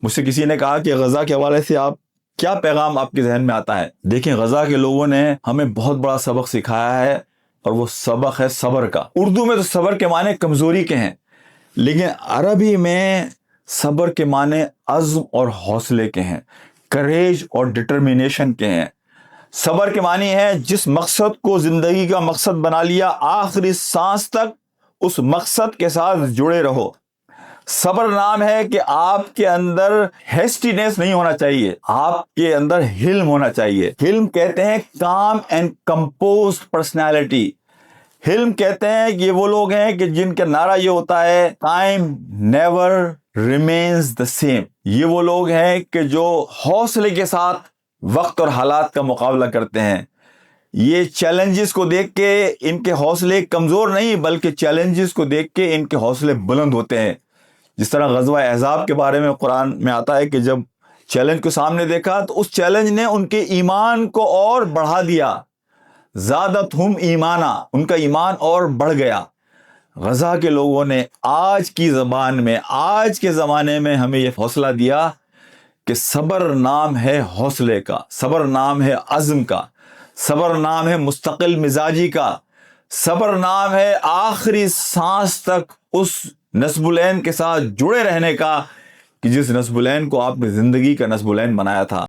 مجھ سے کسی نے کہا کہ غزہ کے حوالے سے آپ کیا پیغام آپ کے ذہن میں آتا ہے؟ دیکھیں، غزہ کے لوگوں نے ہمیں بہت بڑا سبق سکھایا ہے، اور وہ سبق ہے صبر کا۔ اردو میں تو صبر کے معنی کمزوری کے ہیں، لیکن عربی میں صبر کے معنی عزم اور حوصلے کے ہیں، کریج اور ڈٹرمینیشن کے ہیں۔ صبر کے معنی ہے جس مقصد کو زندگی کا مقصد بنا لیا، آخری سانس تک اس مقصد کے ساتھ جڑے رہو۔ صبر نام ہے کہ آپ کے اندر ہیسٹینس نہیں ہونا چاہیے، آپ کے اندر حلم ہونا چاہیے۔ حلم کہتے ہیں کام اینڈ کمپوزڈ پرسنالٹی۔ حلم کہتے ہیں کہ یہ وہ لوگ ہیں کہ جن کا نعرہ یہ ہوتا ہے time never remains the same. یہ وہ لوگ ہیں کہ جو حوصلے کے ساتھ وقت اور حالات کا مقابلہ کرتے ہیں۔ یہ چیلنجز کو دیکھ کے ان کے حوصلے کمزور نہیں، بلکہ چیلنجز کو دیکھ کے ان کے حوصلے بلند ہوتے ہیں۔ جس طرح غزوہ احزاب کے بارے میں قرآن میں آتا ہے کہ جب چیلنج کو سامنے دیکھا تو اس چیلنج نے ان کے ایمان کو اور بڑھا دیا، زادتہم ایمانا، ان کا ایمان اور بڑھ گیا۔ غزہ کے لوگوں نے آج کی زبان میں، آج کے زمانے میں ہمیں یہ حوصلہ دیا کہ صبر نام ہے حوصلے کا، صبر نام ہے عزم کا، صبر نام ہے مستقل مزاجی کا، صبر نام ہے آخری سانس تک اس نصب العین کے ساتھ جڑے رہنے کا کہ جس نصب العین کو آپ نے زندگی کا نصب العین بنایا تھا۔